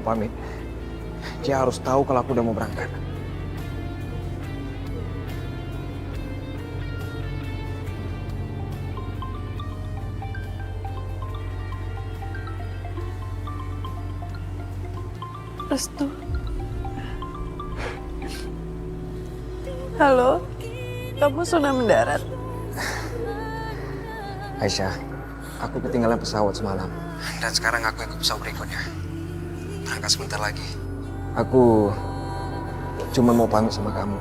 pamit, dia harus tahu kalau aku udah mau berangkat. Restu. Halo, kamu sudah mendarat? Aisyah, aku ketinggalan pesawat semalam. Dan sekarang aku yang ke pesawat berikutnya. Berangkat sebentar lagi. Aku cuma mau pamit sama kamu.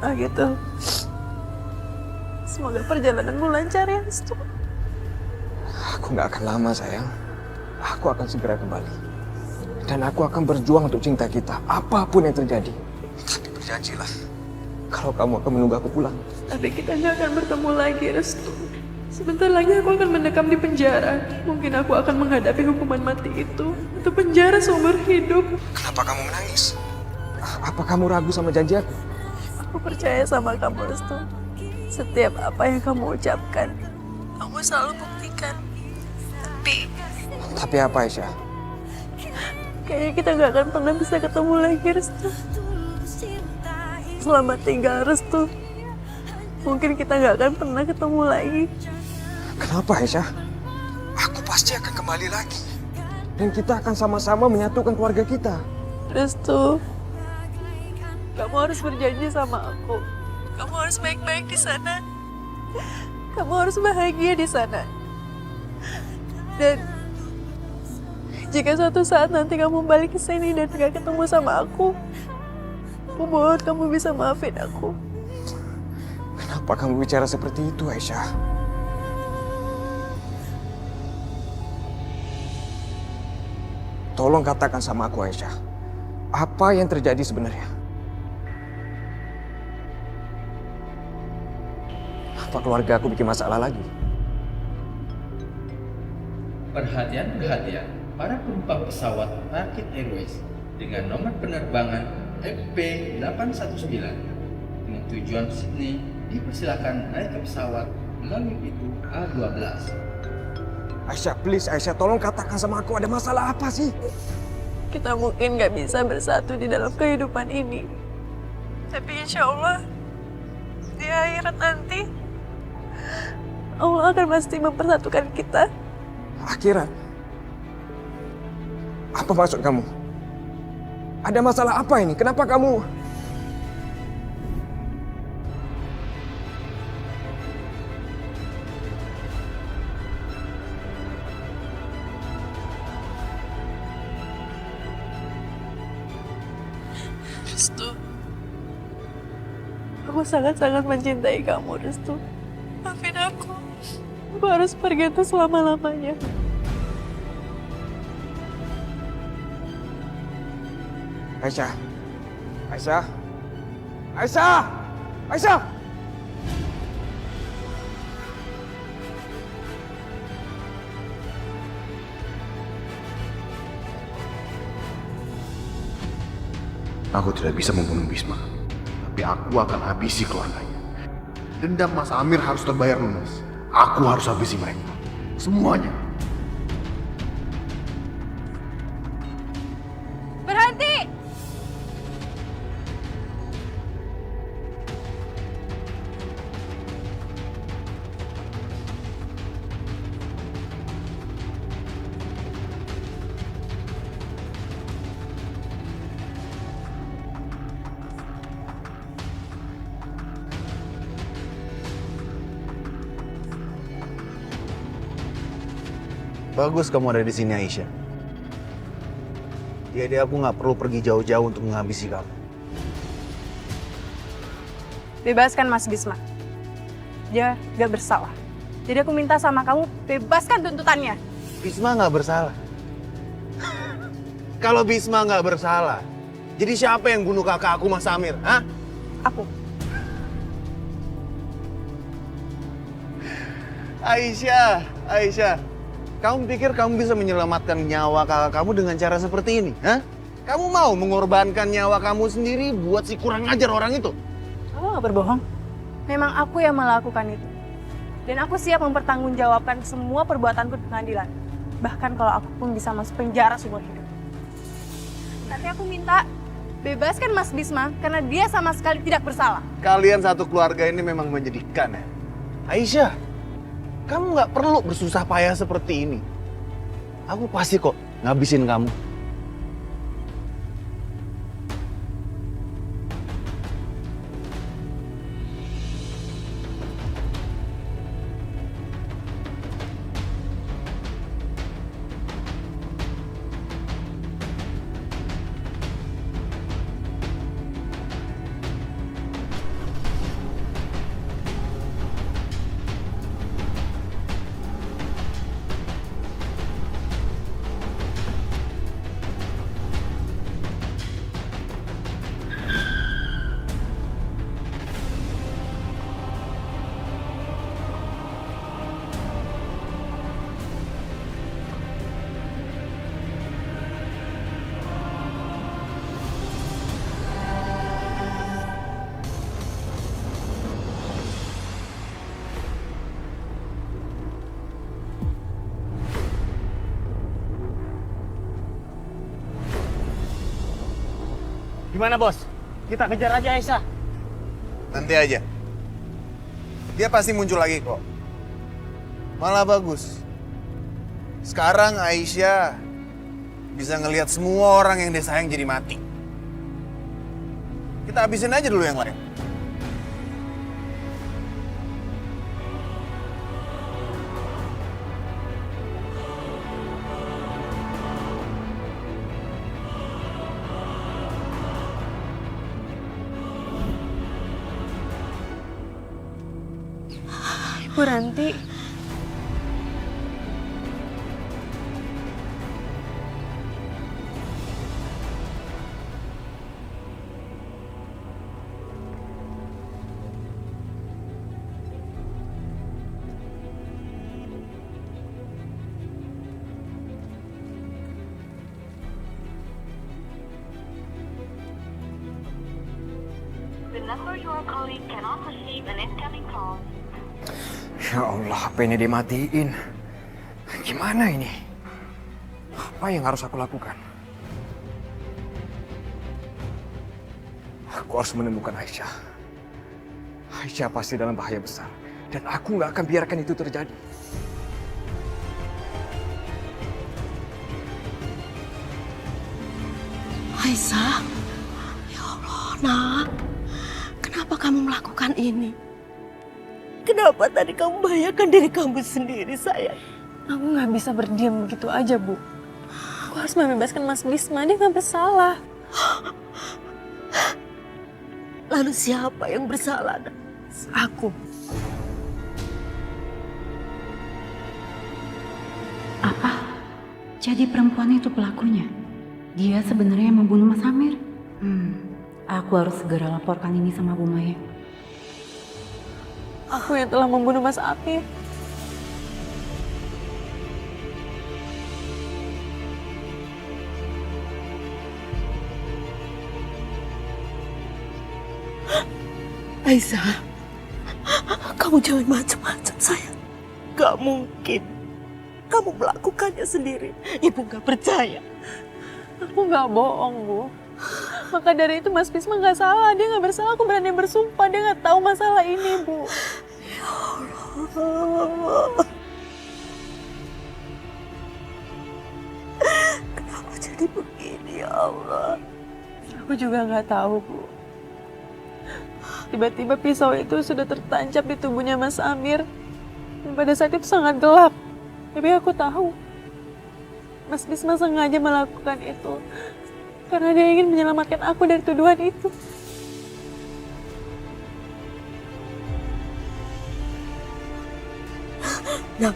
Ah gitu. Semoga perjalananmu lancar ya, Restu. Aku nggak akan lama, sayang. Aku akan segera kembali. Dan aku akan berjuang untuk cinta kita, apapun yang terjadi. Tapi berjanjilah, kalau kamu akan menunggu aku pulang. Tapi kita nggak akan bertemu lagi, Restu. Sebentar lagi aku akan mendekam di penjara. Mungkin aku akan menghadapi hukuman mati itu. Atau penjara seumur hidup. Kenapa kamu menangis? Apa kamu ragu sama janji aku? Aku percaya sama kamu, Restu. Setiap apa yang kamu ucapkan, kamu selalu buktikan. Tapi apa, Aisyah? Kayaknya kita nggak akan pernah bisa ketemu lagi, Restu. Selamat tinggal, Restu. Mungkin kita nggak akan pernah ketemu lagi. Kenapa, Aisyah? Aku pasti akan kembali lagi. Dan kita akan sama-sama menyatukan keluarga kita. Restu, kamu harus berjanji sama aku. Kamu harus baik-baik di sana. Kamu harus bahagia di sana. Dan jika suatu saat nanti kamu balik ke sini dan gak ketemu sama aku mohon kamu bisa maafin aku. Kenapa kamu bicara seperti itu, Aisyah? Tolong katakan sama aku, Aisyah. Apa yang terjadi sebenarnya? Apa keluarga aku bikin masalah lagi? Perhatian, para penumpang pesawat Turkish Airways dengan nomor penerbangan FP819 dengan tujuan Sydney dipersilakan naik ke pesawat melalui pintu A12. Aisyah, please, Aisyah, tolong katakan sama aku, ada masalah apa sih? Kita mungkin gak bisa bersatu di dalam kehidupan ini, tapi insya Allah di akhirat nanti Allah akan pasti mempersatukan kita. Akhirat? Apa maksud kamu? Ada masalah apa ini? Kenapa kamu... Restu, aku sangat-sangat mencintai kamu, Restu. Maafin aku. Aku harus pergi untuk selama-lamanya. Aisyah! Aisyah! Aisyah! Aisyah! Aku tidak bisa membunuh Bisma, tapi aku akan habisi keluarganya. Dendam Mas Amir harus terbayar lunas. Aku harus habisi mereka. Semuanya. Berhenti! Bagus kamu ada di sini, Aisyah. Jadi aku nggak perlu pergi jauh-jauh untuk menghabisi kamu. Bebaskan Mas Bisma. Dia gak bersalah. Jadi aku minta sama kamu, bebaskan tuntutannya. Bisma nggak bersalah. Kalau Bisma nggak bersalah, jadi siapa yang bunuh kakak aku, Mas Amir? Hah? Aku. Aisyah, Aisyah. Kamu pikir kamu bisa menyelamatkan nyawa kakak kamu dengan cara seperti ini? Hah? Kamu mau mengorbankan nyawa kamu sendiri buat si kurang ajar orang itu? Kamu gak berbohong. Memang aku yang melakukan itu. Dan aku siap mempertanggungjawabkan semua perbuatanku di pengadilan. Bahkan kalau aku pun bisa masuk penjara seumur hidup. Tapi aku minta bebaskan Mas Bisma karena dia sama sekali tidak bersalah. Kalian satu keluarga ini memang menyedihkan ya. Aisyah, kamu nggak perlu bersusah payah seperti ini. Aku pasti kok ngabisin kamu. Gimana bos? Kita kejar aja Aisyah. Nanti aja. Dia pasti muncul lagi kok. Malah bagus. Sekarang Aisyah bisa ngelihat semua orang yang dia sayang jadi mati. Kita habisin aja dulu yang lain. Bu Ranti. The number you are calling cannot receive an incoming call. Ya Allah, HP ini dimatiin. Gimana ini? Apa yang harus aku lakukan? Aku harus menemukan Aisyah. Aisyah pasti dalam bahaya besar. Dan aku nggak akan biarkan itu terjadi. Aisyah, ya Allah, nak. Kenapa kamu melakukan ini? Kenapa tadi kamu bahayakan diri kamu sendiri, sayang? Aku nggak bisa berdiam begitu aja, Bu. Aku harus membebaskan Mas Bisma, dia nggak bersalah. Lalu siapa yang bersalah? Aku. Apa? Jadi perempuan itu pelakunya? Dia sebenarnya yang membunuh Mas Amir? Aku harus segera laporkan ini sama Bu Maya. Aku yang telah membunuh Mas Amir. Aisyah, kamu jangan macam-macam, sayang. Gak mungkin. Kamu melakukannya sendiri. Ibu gak percaya. Aku nggak bohong, Bu. Maka dari itu Mas Bisma nggak salah, dia nggak bersalah. Aku berani bersumpah dia nggak tahu masalah ini, Bu. Ya Allah. Kenapa jadi begini, ya Allah? Aku juga nggak tahu, Bu. Tiba-tiba pisau itu sudah tertancap di tubuhnya Mas Amir. Dan pada saat itu sangat gelap. Tapi aku tahu Mas Bisma sengaja melakukan itu karena dia ingin menyelamatkan aku dari tuduhan itu. Nak,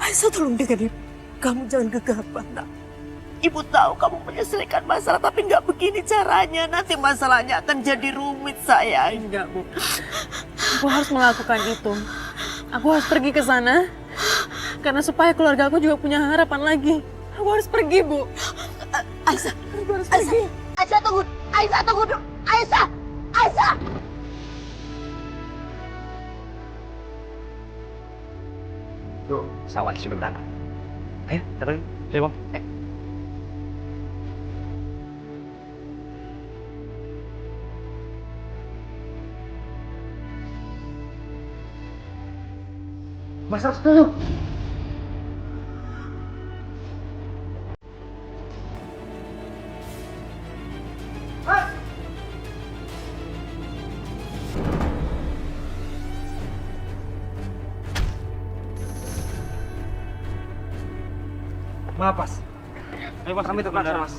Aisyah tolong dengar ibu. Kamu jangan gegabah, nak. Ibu tahu kamu menyelesaikan masalah, tapi nggak begini caranya. Nanti masalahnya akan jadi rumit, sayang. Enggak, Bu. Aku harus melakukan itu. Aku harus pergi ke sana. Karena supaya keluarga aku juga punya harapan lagi. Aku harus pergi, Bu. Aisyah, Aku harus pergi. Aisyah tunggu. Aisyah tunggu dulu. Aisyah, Aisyah. Tuh, pesawat sebentar. Ayo, datang. Ayo, Bang. Mas harus duduk. Maaf, Mas. Ayo, Mas, kami terpaksa, Mas.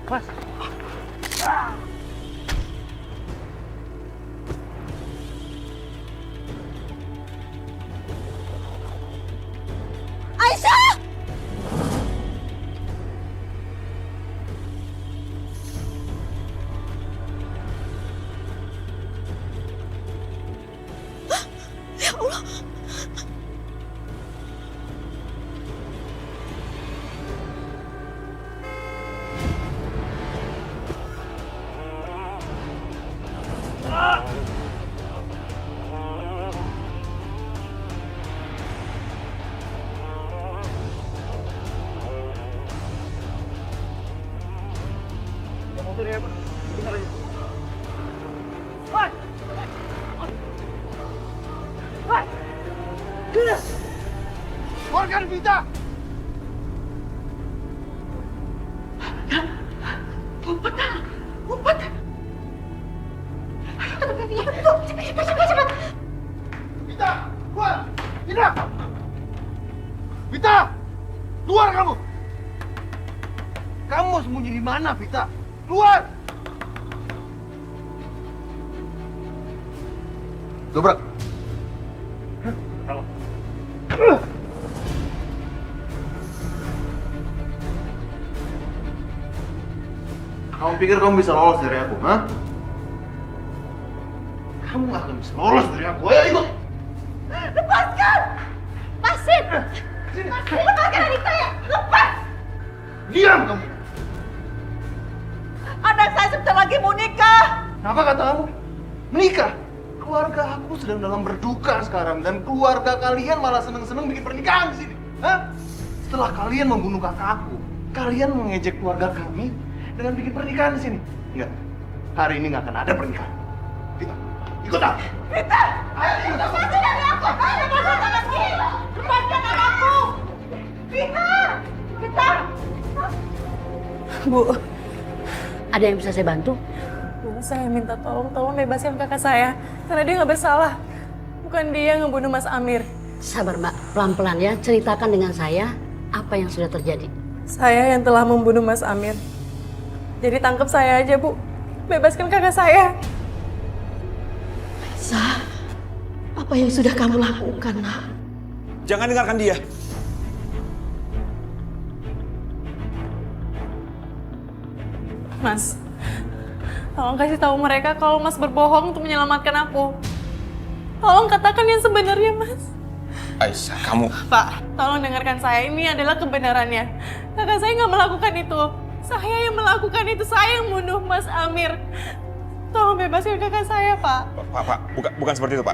Mas. Aisyah! Ya Allah. Keluarkan Vita! Vita! Keluar! Vita! Vita! Keluar kamu! Kamu mau sembunyi di mana, Vita? Keluar! Dobrak! Kamu pikir kamu bisa lolos dari aku, ha? Kamu gak akan bisa lolos dari aku. Ayo ikut! Lepaskan! Masin! Lepaskan adik saya! Lepas! Diam kamu! Anak saya sebentar lagi mau nikah! Apa kata kamu? Menikah? Keluarga aku sedang dalam berduka sekarang dan keluarga kalian malah seneng-seneng bikin pernikahan di sini. Hah? Setelah kalian membunuh kakak aku, kalian mengejek keluarga kami dengan bikin pernikahan di sini. Enggak. Hari ini nggak akan ada pernikahan. Vita, ikut aku. Vita! Ayo, ikut aku. Lepaskan dari aku! Lepaskan anakku! Lepaskan anakku! Vita! Vita! Bu, Ada yang bisa saya bantu? Bu, saya minta tolong bebaskan kakak saya. Karena dia nggak bersalah. Bukan dia yang ngebunuh Mas Amir. Sabar Mbak, pelan-pelan ya. Ceritakan dengan saya apa yang sudah terjadi. Saya yang telah membunuh Mas Amir. Jadi tangkap saya aja, Bu. Bebaskan kakak saya. Aisyah, apa yang sudah kamu lakukan, Nak? Jangan dengarkan dia. Mas, tolong kasih tahu mereka kalau Mas berbohong untuk menyelamatkan aku. Tolong katakan yang sebenarnya, Mas. Aisyah, kamu... Pak, tolong dengarkan saya. Ini adalah kebenarannya. Kakak saya nggak melakukan itu. Saya yang melakukan itu. Saya yang bunuh Mas Amir. Tolong bebaskan kakak saya, Pak. Pak, bukan seperti itu, Pak.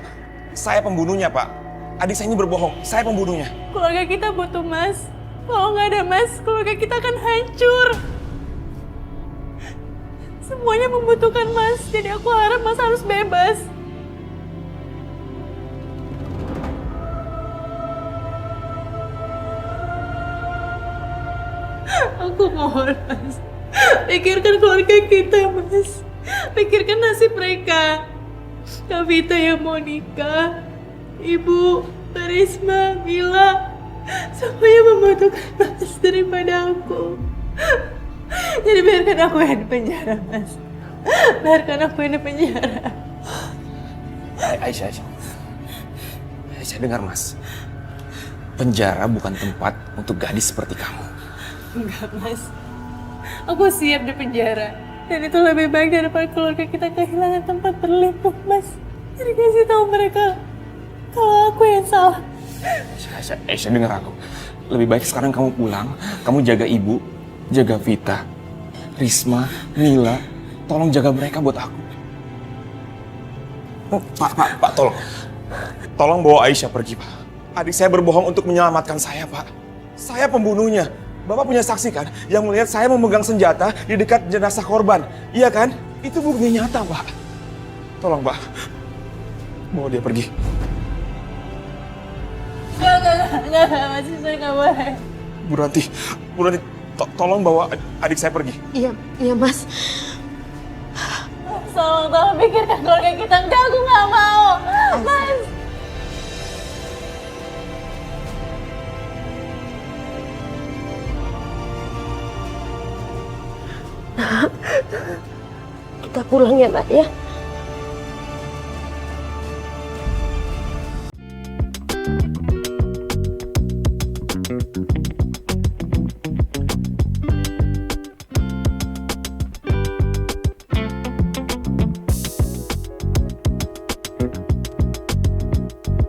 Saya pembunuhnya, Pak. Adik saya ini berbohong. Saya pembunuhnya. Keluarga kita butuh Mas. Kalau nggak ada Mas, keluarga kita akan hancur. Semuanya membutuhkan Mas. Jadi aku harap Mas harus bebas. Aku mohon, Mas. Pikirkan keluarga kita, Mas. Pikirkan nasib mereka. Kak Vita yang mau nikah. Ibu, Risma, Mila. Semuanya membutuhkan Mas daripada aku. Jadi biarkan aku yang di penjara, Mas. Biarkan aku yang di penjara. Aisyah. Aisyah, dengar, Mas. Penjara bukan tempat untuk gadis seperti kamu. Enggak, Mas. Aku siap di penjara. Dan itu lebih baik daripada keluarga kita kehilangan tempat berlindung, Mas. Jadi kasih tahu mereka kalau aku yang salah. Aisyah, dengar aku. Lebih baik sekarang kamu pulang. Kamu jaga ibu, jaga Vita, Risma, Mila. Tolong jaga mereka buat aku. Pak, tolong. Tolong bawa Aisyah pergi, Pak. Adik saya berbohong untuk menyelamatkan saya, Pak. Saya pembunuhnya. Bapak punya saksi kan yang melihat saya memegang senjata di dekat jenazah korban. Iya kan? Itu bukti nyata, Pak. Tolong, Pak. Bawa dia pergi. Enggak, Mas Wisnu nggak boleh. Bu Ranti, tolong bawa adik saya pergi. Iya Mas. Tolong pikirkan keluarga kita. Enggak, aku nggak mau. Mas. Kita pulang ya Nak ya.